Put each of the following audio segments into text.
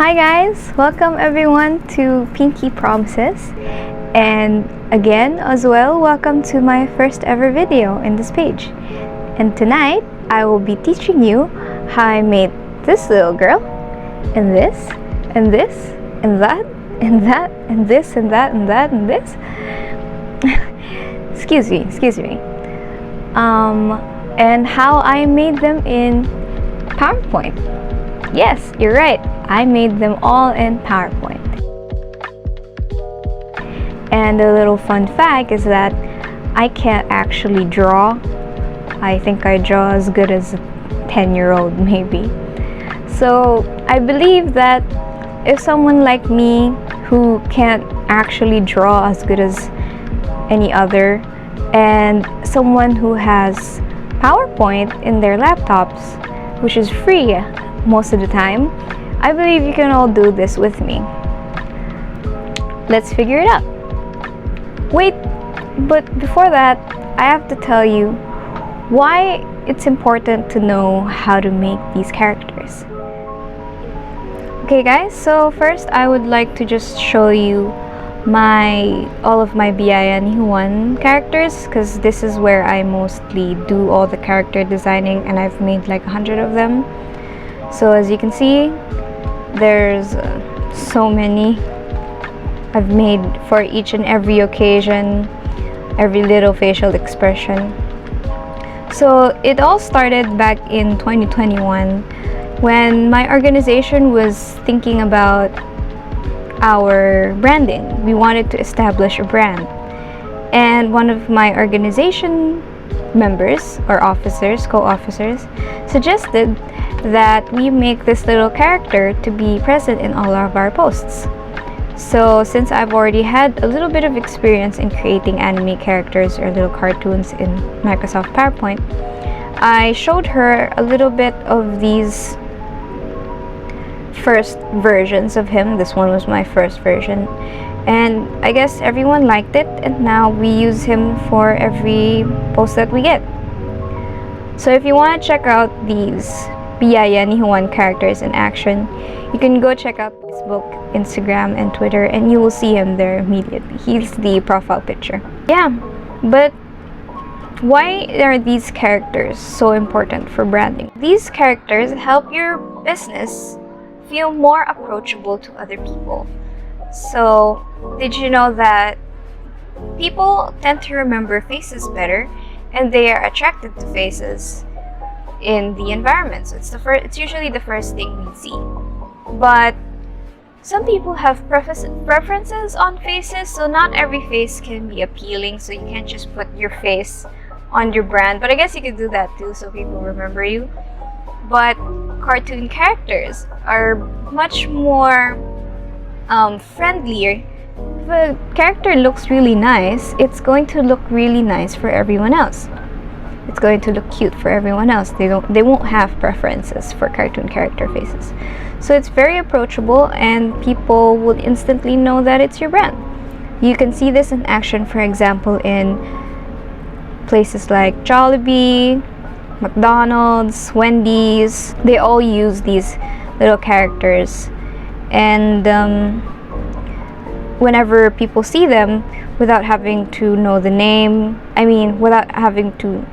Hi guys! Welcome everyone to Pinky Promises, and again as well, welcome to my first ever video in this page. And tonight, I will be teaching you how I made this little girl, and this, and this, and that, and that, and this, and that, and that, and this. excuse me. And how I made them in PowerPoint. Yes, you're right. I made them all in PowerPoint. And a little fun fact is that I can't actually draw. I think I draw as good as a 10-year-old maybe. So I believe that if someone like me who can't actually draw as good as any other, and someone who has PowerPoint in their laptops, which is free most of the time, I believe you can all do this with me. Let's figure it out. Wait, but before that, I have to tell you why it's important to know how to make these characters. Okay guys, so first I would like to just show you all of my BIN1 characters, because this is where I mostly do all the character designing, and I've made like 100 of them. So as you can see, there's so many I've made for each and every occasion, every little facial expression. So it all started back in 2021 when my organization was thinking about our branding. We wanted to establish a brand, and one of my organization members or officers, co-officers, suggested that we make this little character to be present in all of our posts. So since I've already had a little bit of experience in creating anime characters or little cartoons in Microsoft PowerPoint, I showed her a little bit of these first versions of him. This one was my first version, and I guess everyone liked it, and now we use him for every post that we get. So if you want to check out these BIN1 characters in action, you can go check out Facebook, Instagram, and Twitter, and you will see him there immediately. He's the profile picture. Yeah, but why are these characters so important for branding? These characters help your business feel more approachable to other people. So, did you know that people tend to remember faces better, and they are attracted to faces in the environment? So it's usually the first thing we see. But some people have preferences on faces, so not every face can be appealing, so you can't just put your face on your brand. But I guess you could do that too, so people remember you. But cartoon characters are much more friendlier. If a character looks really nice, it's going to look really nice for everyone else. It's going to look cute for everyone else. They won't have preferences for cartoon character faces. So it's very approachable, and people will instantly know that it's your brand. You can see this in action, for example, in places like Jollibee, McDonald's, Wendy's. They all use these little characters, and whenever people see them, without having to know the name, without having to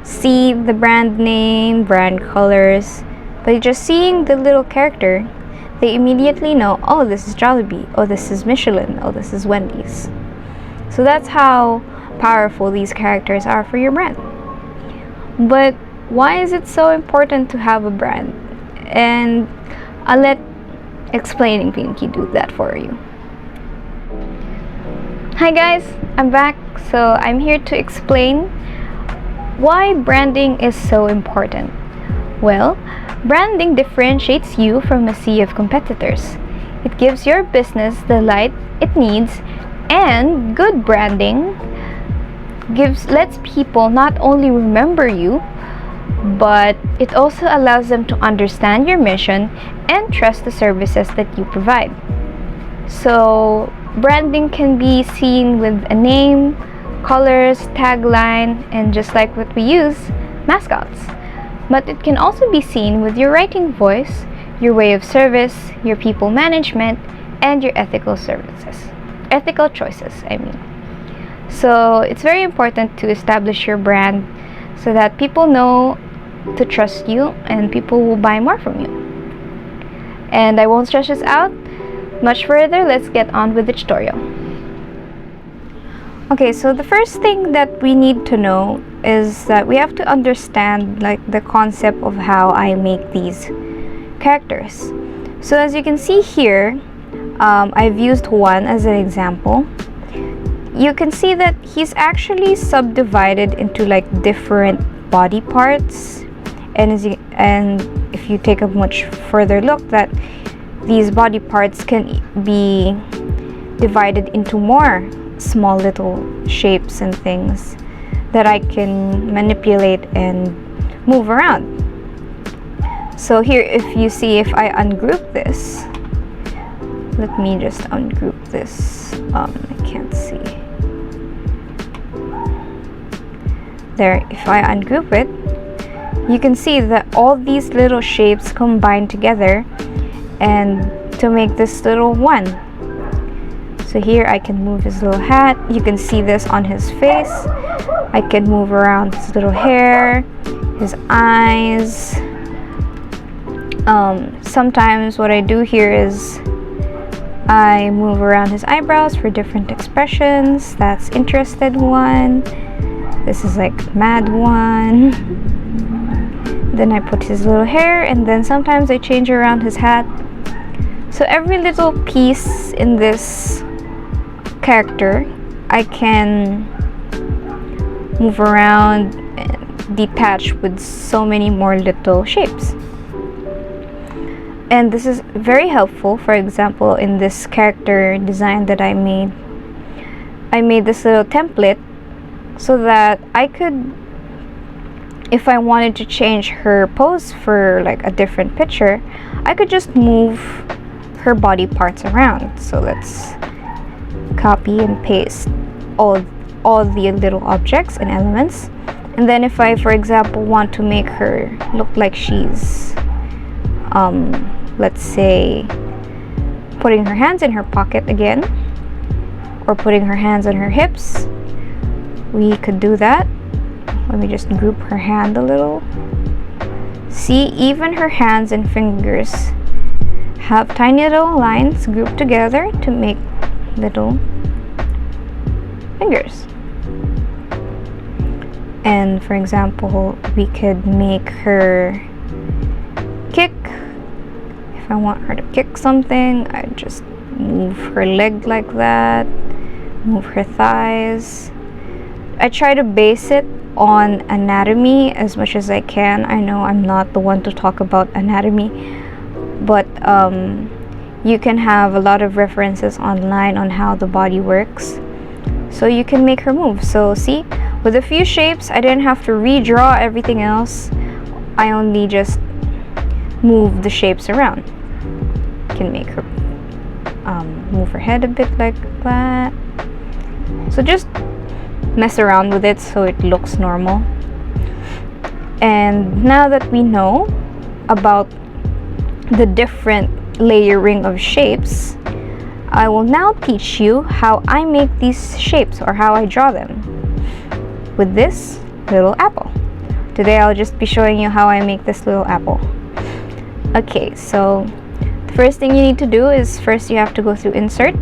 see the brand name, brand colors, but just seeing the little character, they immediately know, oh, this is Jollibee, oh, this is Michelin, oh, this is Wendy's. So that's how powerful these characters are for your brand. But why is it so important to have a brand? And I'll let Explaining Pinky do that for you. Hi guys, I'm back. So I'm here to explain why branding is so important. Well, branding differentiates you from a sea of competitors. It gives your business the light it needs, and good branding lets people not only remember you, but it also allows them to understand your mission and trust the services that you provide. So branding can be seen with a name, colors, tagline, and just like what we use, mascots. But it can also be seen with your writing voice, your way of service, your people management, and your ethical choices, I mean. So it's very important to establish your brand so that people know to trust you and people will buy more from you. And I won't stretch this out much further. Let's get on with the tutorial. Okay, so the first thing that we need to know is that we have to understand like the concept of how I make these characters. So as you can see here, I've used one as an example. You can see that he's actually subdivided into like different body parts, and if you take a much further look, that these body parts can be divided into more small little shapes and things that I can manipulate and move around. So here, if you see, if I ungroup this, let me just ungroup this. I can't see. There, if I ungroup it, you can see that all these little shapes combine together and to make this little one. So here I can move his little hat. You can see this on his face. I can move around his little hair, his eyes. Sometimes what I do here is I move around his eyebrows for different expressions. That's interested one. This is like mad one. Then I put his little hair, and then sometimes I change around his hat. So every little piece in this character I can move around and detach with so many more little shapes. And this is very helpful. For example, in this character design that I made this little template so that I could, if I wanted to change her pose for like a different picture, I could just move her body parts around. So let's copy and paste all the little objects and elements. And then if I, for example, want to make her look like she's let's say putting her hands in her pocket again, or putting her hands on her hips, we could do that. Let me just group her hand a little. See, even her hands and fingers have tiny little lines grouped together to make little fingers. And for example, we could make her kick. If I want her to kick something, I just move her leg like that, move her thighs. I try to base it on anatomy as much as I can. I know I'm not the one to talk about anatomy, but you can have a lot of references online on how the body works, so you can make her move. So see, with a few shapes, I didn't have to redraw everything else. I only just move the shapes around. You can make her move her head a bit like that. So just mess around with it so it looks normal. And now that we know about the different layering of shapes, I will now teach you how I make these shapes, or how I draw them with this little apple. Today I'll just be showing you how I make this little apple. Okay, so the first thing you need to do is, first you have to go through insert,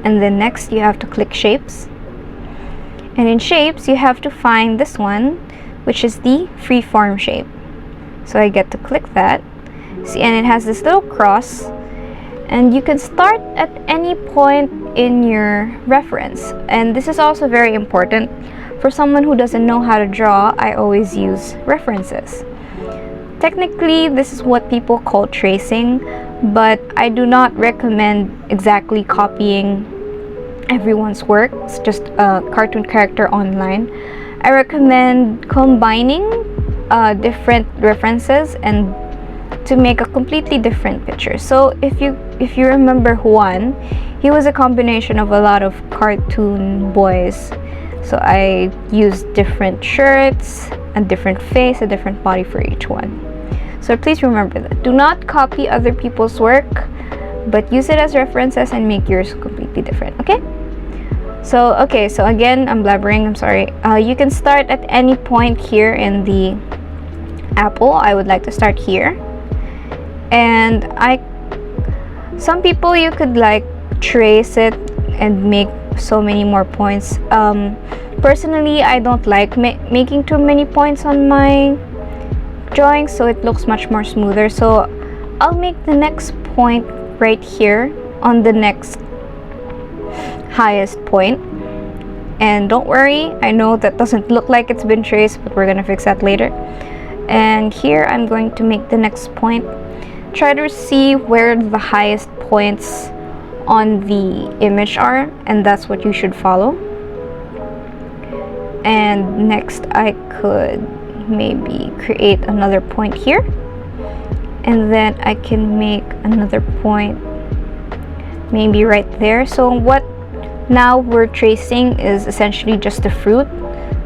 and then next you have to click shapes. And in shapes, you have to find this one, which is the freeform shape. So I get to click that. See, and it has this little cross, and you can start at any point in your reference. And this is also very important for someone who doesn't know how to draw. I always use references. Technically, this is what people call tracing, but I do not recommend exactly copying everyone's work. It's just a cartoon character online. I recommend combining different references and to make a completely different picture. So if you remember Juan, he was a combination of a lot of cartoon boys. So I used different shirts, a different face, a different body for each one. So please remember that. Do not copy other people's work, but use it as references and make yours completely different, okay? So again, I'm blabbering, I'm sorry. You can start at any point here in the apple. I would like to start here. And some people, you could like trace it and make so many more points. Personally, I don't like making too many points on my drawing, so it looks much more smoother. So I'll make the next point right here on the next highest point. And don't worry, I know that doesn't look like it's been traced, but we're gonna fix that later. And here I'm going to make the next point. Try to see where the highest points on the image are, and that's what you should follow. And next I could maybe create another point here, and then I can make another point maybe right there. So what now we're tracing is essentially just the fruit,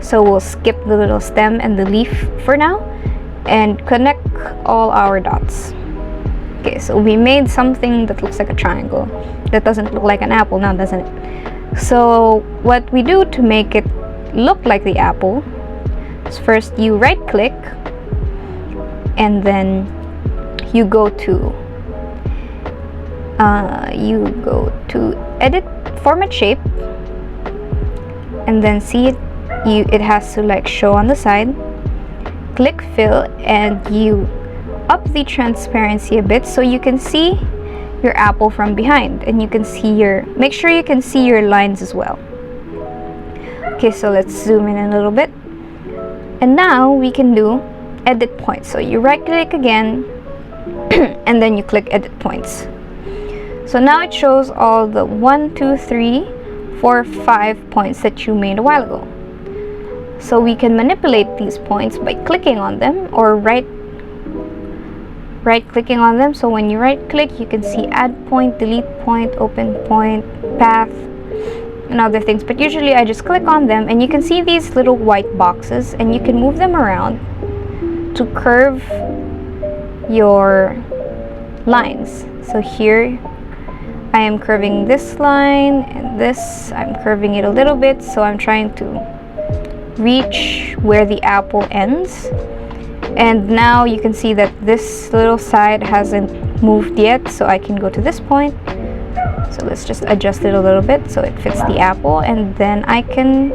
so we'll skip the little stem and the leaf for now and connect all our dots. Okay, so we made something that looks like a triangle. That doesn't look like an apple now, doesn't it? So what we do to make it look like the apple is first you right click, and then you go to edit format shape, and then see it has to like show on the side. Click fill, and you up the transparency a bit so you can see your apple from behind, and you can see make sure you can see your lines as well. Okay, so let's zoom in a little bit, and now we can do edit points. So you right click again and then you click edit points. So now it shows all the 1, 2, 3, 4, 5 points that you made a while ago. So we can manipulate these points by clicking on them, or right clicking on them. So when you right click, you can see add point, delete point, open point, path, and other things. But usually I just click on them, and you can see these little white boxes, and you can move them around to curve your lines. So here I am curving this line, and this I'm curving it a little bit, so I'm trying to reach where the apple ends. And now you can see that this little side hasn't moved yet, so I can go to this point. So let's just adjust it a little bit so it fits the apple, and then I can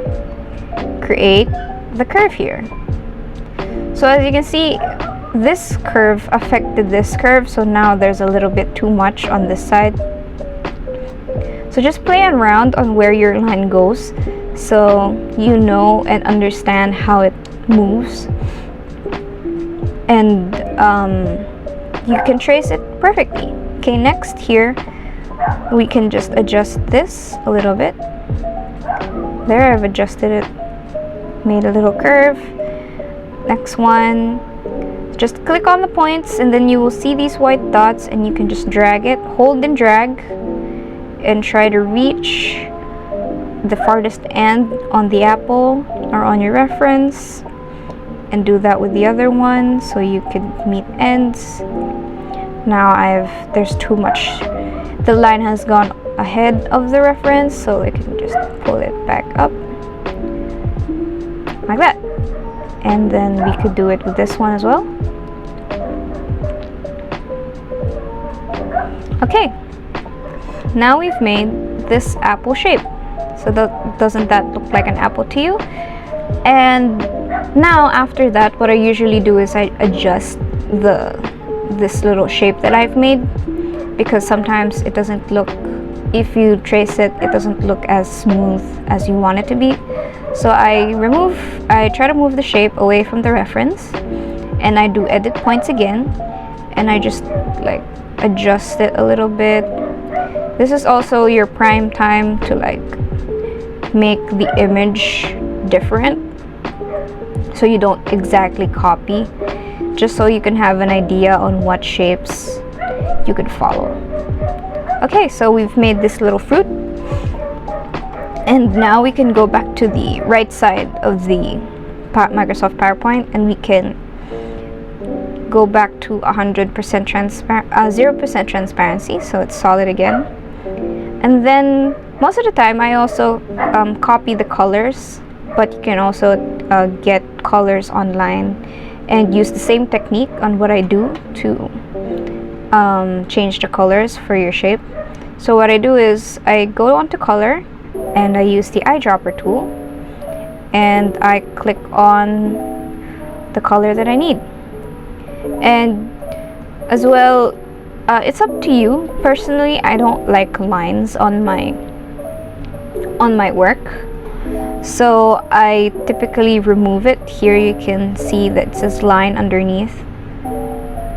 create the curve here. So as you can see, this curve affected this curve, so now there's a little bit too much on this side. So just play around on where your line goes, so you know and understand how it moves, and you can trace it perfectly. Okay, next here we can just adjust this a little bit. There, I've adjusted it, made a little curve. Next one, just click on the points, and then you will see these white dots, and you can just drag it, hold and drag, and try to reach the farthest end on the apple or on your reference, and do that with the other one so you can meet ends. Now there's too much, the line has gone ahead of the reference, so I can just pull it back up like that. And then we could do it with this one as well. Okay, now we've made this apple shape. So doesn't that look like an apple to you? And now after that, what I usually do is I adjust this little shape that I've made, because sometimes it doesn't look, if you trace it, it doesn't look as smooth as you want it to be. So I try to move the shape away from the reference, and I do edit points again, and I just like adjust it a little bit. This is also your prime time to like make the image different, so you don't exactly copy, just so you can have an idea on what shapes you could follow. Okay, so we've made this little fruit, and now we can go back to the right side of the Microsoft PowerPoint, and we can go back to 100% transparent, 0% transparency, so it's solid again. And then most of the time I also copy the colors, but you can also get colors online and use the same technique on what I do to change the colors for your shape. So what I do is I go onto color and I use the eyedropper tool and I click on the color that I need. And as well, it's up to you. Personally, I don't like lines on my work, so I typically remove it. Here you can see that it says line underneath,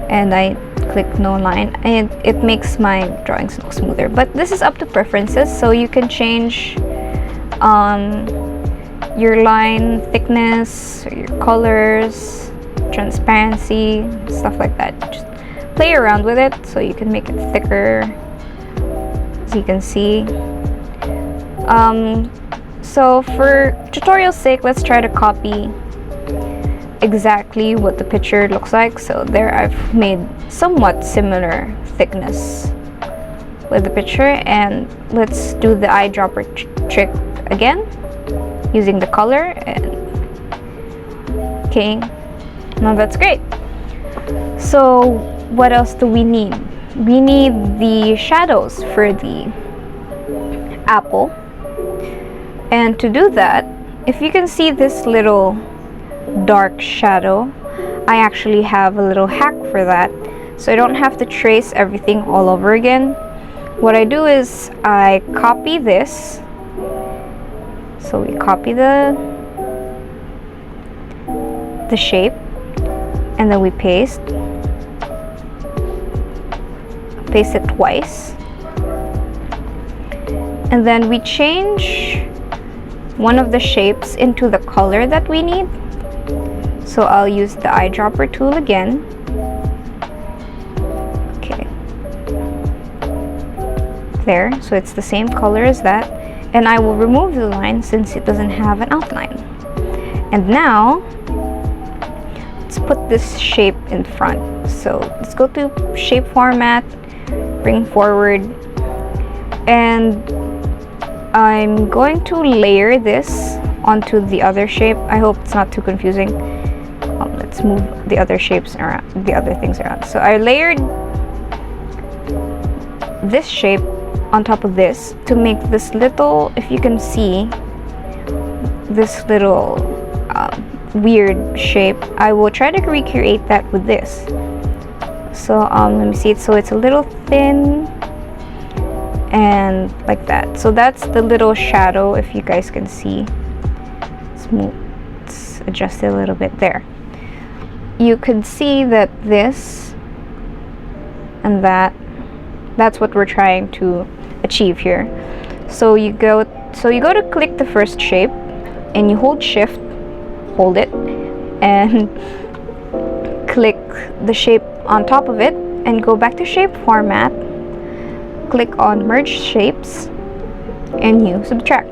and I click no line, and it makes my drawings look smoother. But this is up to preferences, so you can change your line thickness, or your colors, transparency, stuff like that. Just play around with it so you can make it thicker, as you can see. So for tutorial's sake, let's try to copy exactly what the picture looks like. So there I've made somewhat similar thickness with the picture, and let's do the eyedropper trick again using the color. And okay, now that's great. So what else do we need? We need the shadows for the apple. And to do that, if you can see this little dark shadow, I actually have a little hack for that, so I don't have to trace everything all over again. What I do is I copy this. So we copy the shape, and then we paste it twice, and then we change one of the shapes into the color that we need. So I'll use the eyedropper tool again. Okay, there, so it's the same color as that, and I will remove the line since it doesn't have an outline. And now let's put this shape in front. So let's go to shape format, bring forward, and I'm going to layer this onto the other shape. I hope it's not too confusing. Let's move the other shapes around, the other things around. So I layered this shape on top of this to make this little, if you can see, this little weird shape. I will try to recreate that with this. So let me see it. So it's a little thin and like that. So that's the little shadow, if you guys can see. Let's adjust it a little bit there. You can see that this and that's what we're trying to achieve here. So you go to click the first shape and you hold shift, hold it, and click the shape on top of it and go back to shape format, click on merge shapes, and you subtract.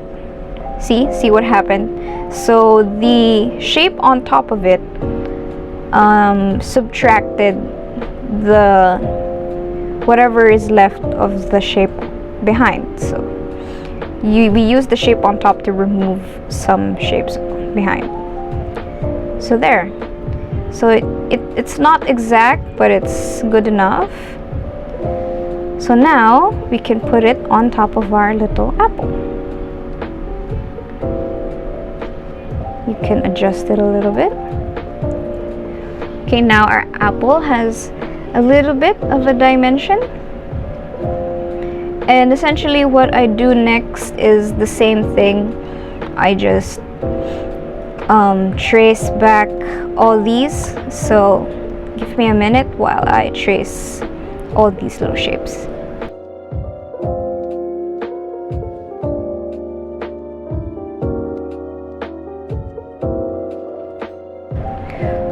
See what happened? So the shape on top of it subtracted the whatever is left of the shape behind. So we use the shape on top to remove some shapes behind. So there. So it's not exact, but it's good enough. So now we can put it on top of our little apple. You can adjust it a little bit. Okay, now our apple has a little bit of a dimension. And essentially what I do next is the same thing. I just trace back all these. So give me a minute while I trace all these little shapes.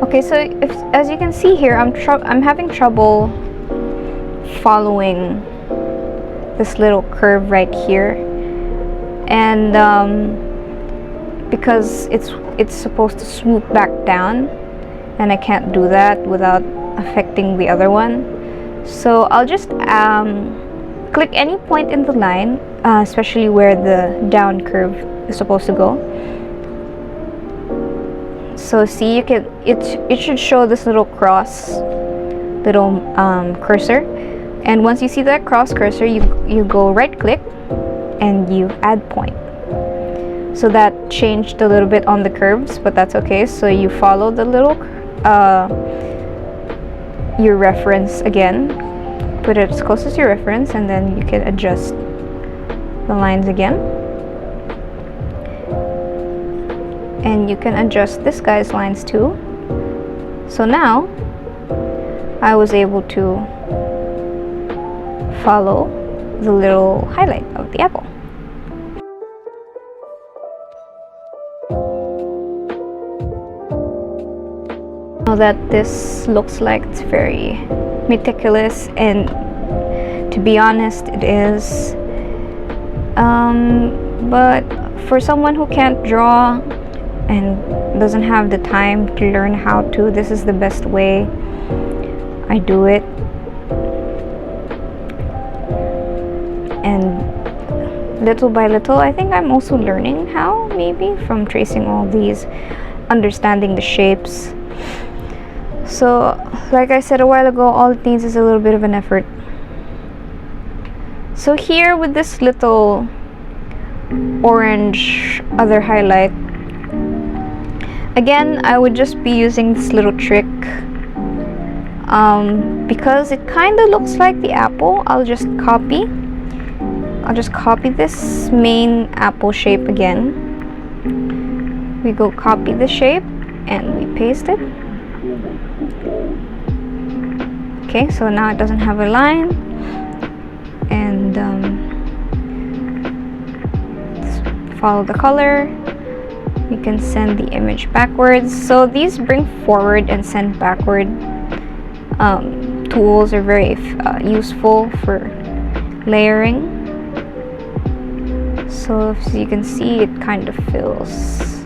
Okay, so as you can see here, I'm having trouble following this little curve right here, and because it's supposed to swoop back down, and I can't do that without affecting the other one. So I'll just click any point in the line, especially where the down curve is supposed to go. So see, you can it should show this little cross, little cursor, and once you see that cross cursor, you go right click and you add point. So that changed a little bit on the curves, but that's okay. So you follow the little your reference again, put it as close as your reference, and then you can adjust the lines again, and you can adjust this guy's lines too. So now I was able to follow the little highlight of the apple. Now that this looks like it's very meticulous, and to be honest, it is, but for someone who can't draw and doesn't have the time to learn how to, this is the best way I do it. And little by little, I think I'm also learning how, maybe from tracing all these, understanding the shapes. So like I said a while ago, all it needs is a little bit of an effort. So here with this little orange other highlight, again, I would just be using this little trick. Because it kind of looks like the apple, I'll just copy this main apple shape again. We go copy the shape and we paste it. Okay, so now it doesn't have a line, and follow the color. You can send the image backwards. So these bring forward and send backward tools are very useful for layering. So as you can see, it kind of fills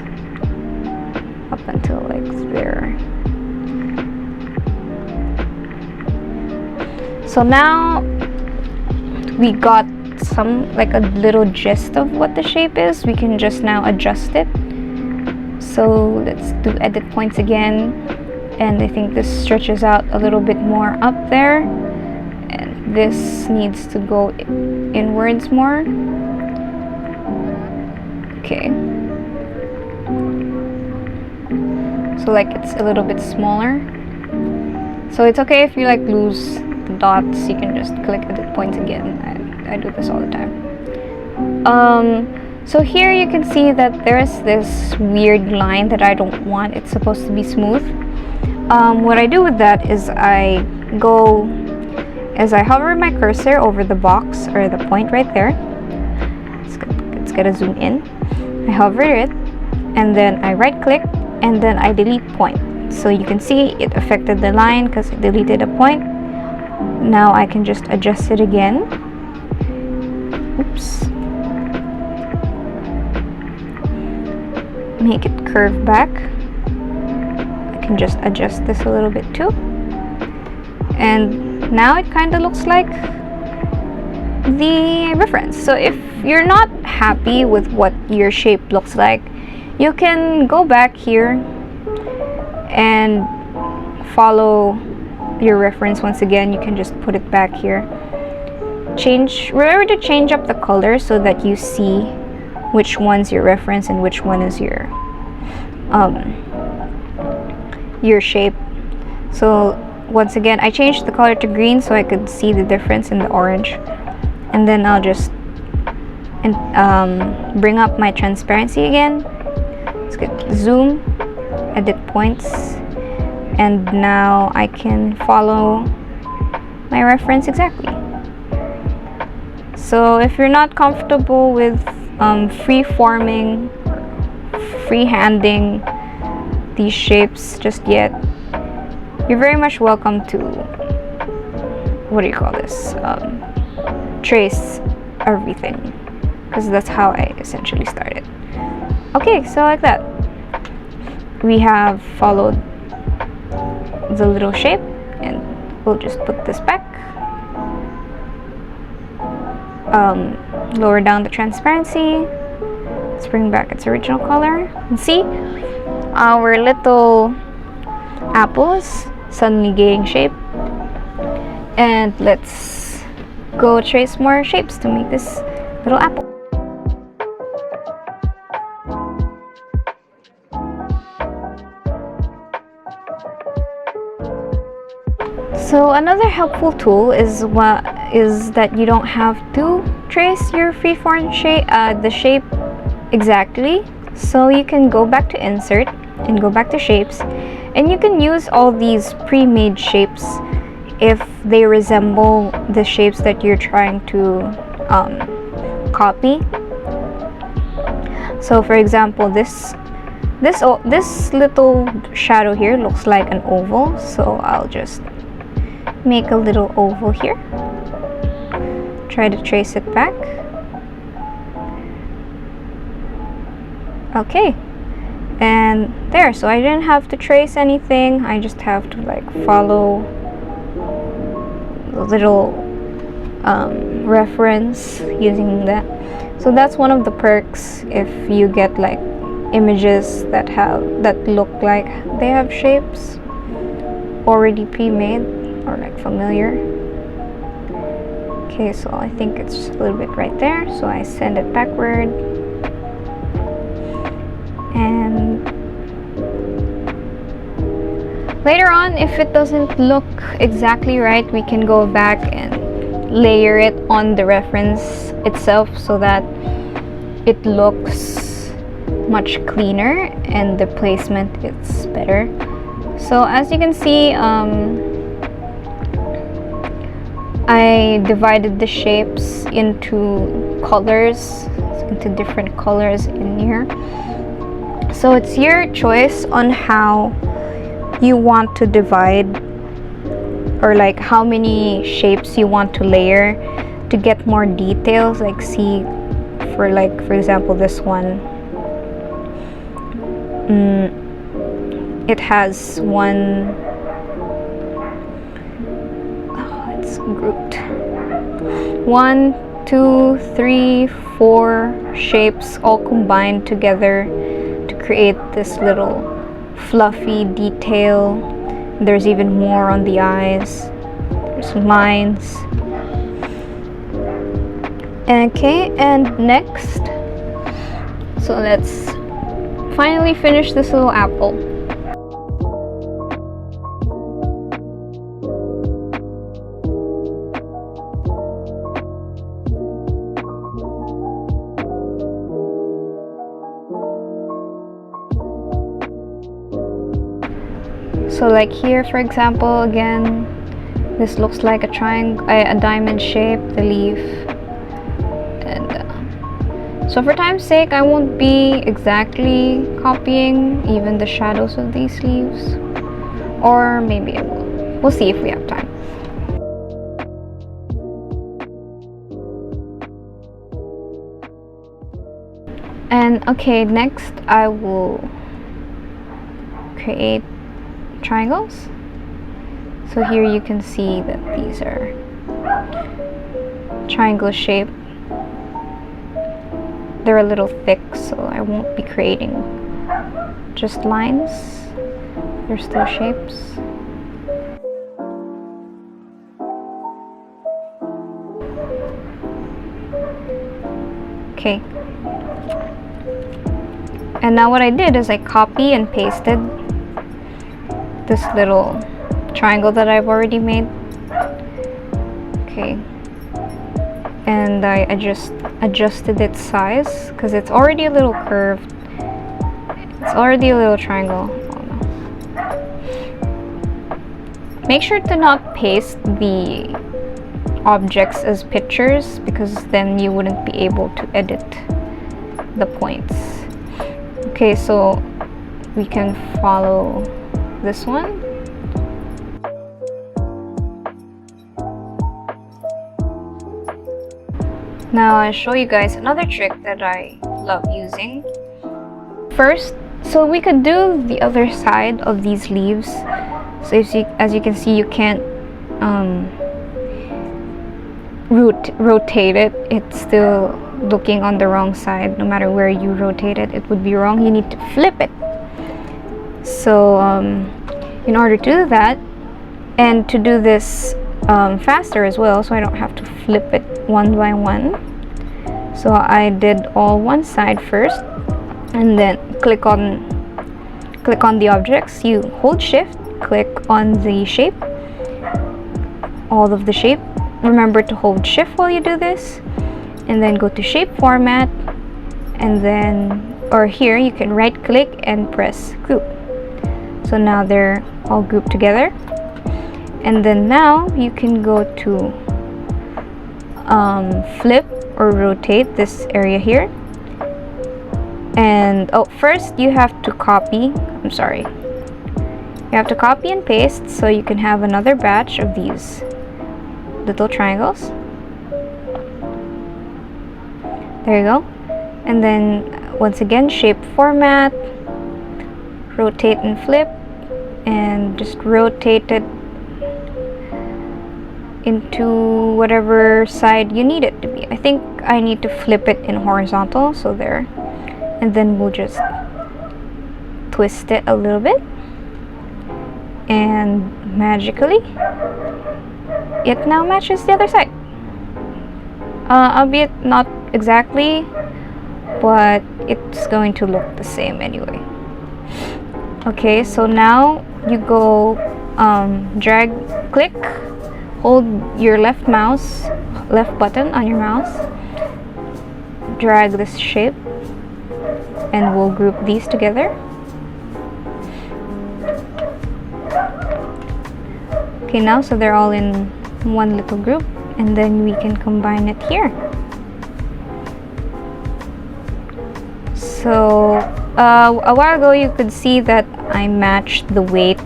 up until like there. So now we got like a little gist of what the shape is. We can just now adjust it. So let's do edit points again, and I think this stretches out a little bit more up there, and this needs to go inwards more. Okay, so like it's a little bit smaller. So it's okay if you like lose the dots, you can just click edit points again. I do this all the time. So here you can see that there's this weird line that I don't want. It's supposed to be smooth. What I do with that is I hover my cursor over the box or the point right there. Let's get a zoom in. I hover it, and then I right click, and then I delete point. So you can see it affected the line because it deleted a point. Now I can just adjust it again. Oops. Make it curve back. I can just adjust this a little bit too. And now it kind of looks like the reference. So if you're not happy with what your shape looks like, you can go back here and follow your reference once again. You can just put it back here. Remember to change up the color so that you see which one's your reference and which one is your shape. So once again, I changed the color to green so I could see the difference in the orange, and then I'll just bring up my transparency again. Let's get zoom, edit points, and now I can follow my reference exactly. So if you're not comfortable with freehanding these shapes just yet, you're very much welcome to, what do you call this, trace everything, because that's how I essentially started. Okay, so like that, we have followed the little shape, and we'll just put this back. Lower down the transparency. Let's bring back its original color. And see, our little apples suddenly gaining shape. And let's go trace more shapes to make this little apple. So another helpful tool is that you don't have to trace your freeform shape, the shape exactly. So you can go back to insert and go back to shapes, and you can use all these pre-made shapes if they resemble the shapes that you're trying to copy. So for example, this little shadow here looks like an oval, so I'll just make a little oval here. Try to trace it back. Okay, and there. So I didn't have to trace anything. I just have to like follow the little reference using that. So that's one of the perks if you get like images that look like they have shapes already pre-made or like familiar. Okay, so I think it's a little bit right there, so I send it backward, and later on, if it doesn't look exactly right, we can go back and layer it on the reference itself so that it looks much cleaner and the placement is better. So as you can see, I divided the shapes into colors, into different colors in here. So it's your choice on how you want to divide, or like how many shapes you want to layer to get more details. Like see, for example, this one, it has it's grouped 1, 2, 3, 4 shapes all combined together to create this little fluffy detail. There's even more on the eyes. There's lines. Okay, and next, so let's finally finish this little apple. So like here, for example, again, this looks like a triangle, a diamond shape, the leaf. And so for time's sake, I won't be exactly copying even the shadows of these leaves. Or maybe I will. We'll see if we have time. And okay, next I will create triangles. So here you can see that these are triangle shape. They're a little thick, so I won't be creating just lines. They're still shapes. Okay. And now what I did is I copy and pasted this little triangle that I've already made. Okay, and I just adjusted its size because it's already a little curved. It's already a little triangle. Oh, no. Make sure to not paste the objects as pictures, because then you wouldn't be able to edit the points. Okay, so we can follow this one. Now I'll show you guys another trick that I love using. First, so we could do the other side of these leaves. So as you can see, you can't rotate it, it's still looking on the wrong side. No matter where you rotate it, it would be wrong. You need to flip it. So in order to do that, and to do this faster as well, so I don't have to flip it one by one, so I did all one side first, and then click on the objects. You hold shift, click on the shape, all of the shape. Remember to hold shift while you do this, and then go to shape format, and then, or here you can right click and press group. So now they're all grouped together. And then now you can go to flip or rotate this area here. And first you have to copy, you have to copy and paste so you can have another batch of these little triangles. There you go. And then once again, shape format, rotate and flip, and just rotate it into whatever side you need it to be. I think I need to flip it in horizontal, so there. And then we'll just twist it a little bit, and magically it now matches the other side. Albeit not exactly, but it's going to look the same anyway. Okay, so now you go drag, click, hold your left button on your mouse, drag this shape, and we'll group these together. Okay, now so they're all in one little group, and then we can combine it here. So a while ago you could see that I matched the weight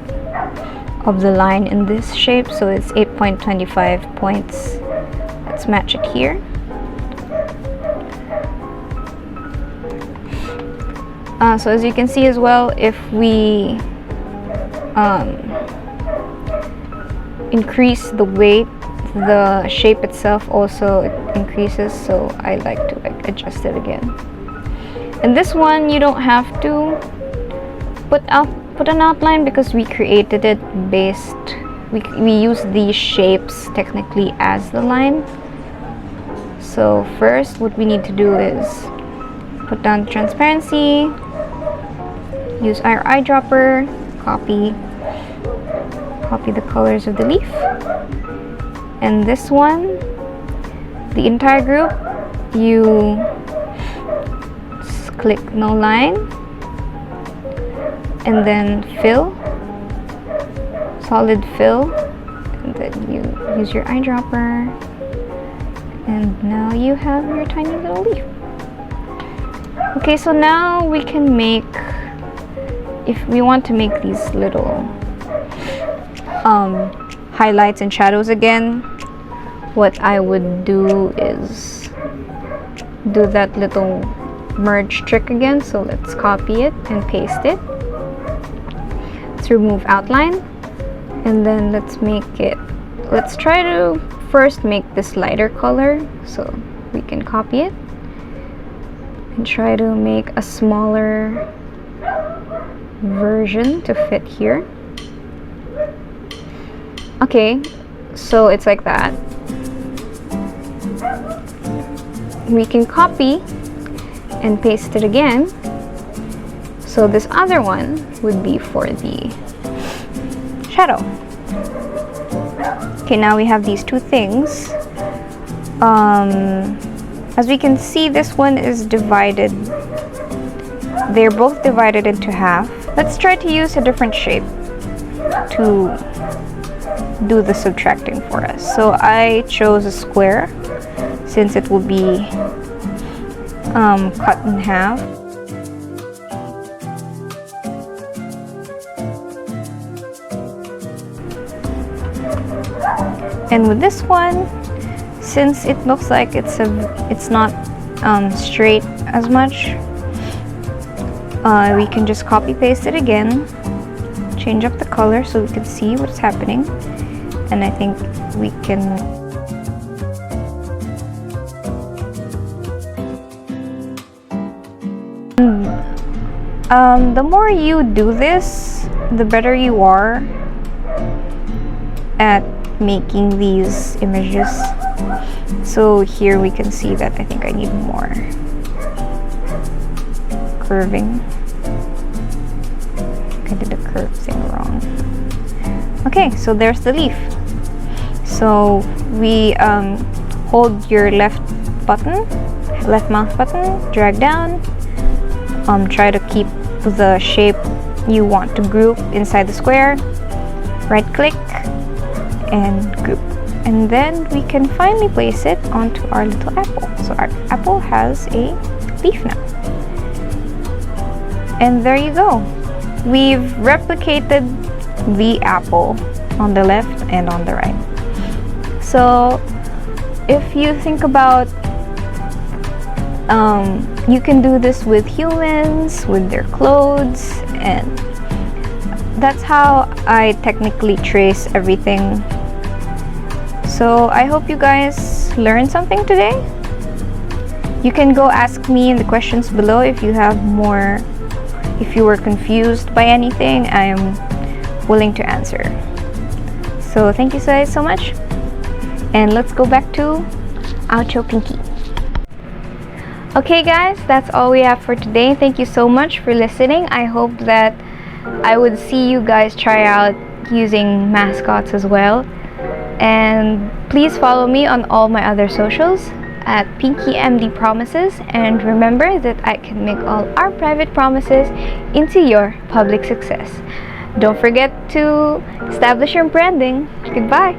of the line in this shape, so it's 8.25 points. Let's match it here. So as you can see as well, if we increase the weight, the shape itself also increases, so I like to adjust it again. And this one you don't have to put an outline because we created it based, we use these shapes technically as the line. So first what we need to do is put down transparency, use our eyedropper, copy the colors of the leaf, and this one, the entire group, you click no line, and then fill, solid fill, and then you use your eyedropper, and now you have your tiny little leaf. Okay, so now we can make, if we want to make these little highlights and shadows again, what I would do is do that little merge trick again. So let's copy it and paste it. Let's remove outline, and then let's try to first make this lighter color, so we can copy it and try to make a smaller version to fit here. Okay, so it's like that. We can copy and paste it again. So this other one would be for the shadow. Okay, now we have these two things. As we can see, this one is divided. They're both divided into half. Let's try to use a different shape to do the subtracting for us. So I chose a square since it will be cut in half. And with this one, since it looks like it's not straight as much, we can just copy paste it again, change up the color so we can see what's happening, and I think we can the more you do this, the better you are at making these images. So here we can see that I think I need more curving. I did the curve thing wrong. Okay, so there's the leaf. So we hold your left mouse button, drag down, try to keep the shape you want to group inside the square, right click and group, and then we can finally place it onto our little apple. So our apple has a leaf now, and there you go. We've replicated the apple on the left and on the right. So if you think about you can do this with humans, with their clothes, and that's how I technically trace everything. So I hope you guys learned something today. You can go ask me in the questions below if you have more, if you were confused by anything. I am willing to answer. So thank you guys so much, and let's go back to outro Pinky. Okay guys, that's all we have for today. Thank you so much for listening. I hope that I would see you guys try out using mascots as well. And please follow me on all my other socials at PinkyMD Promises. And remember that I can make all our private promises into your public success. Don't forget to establish your branding. Goodbye.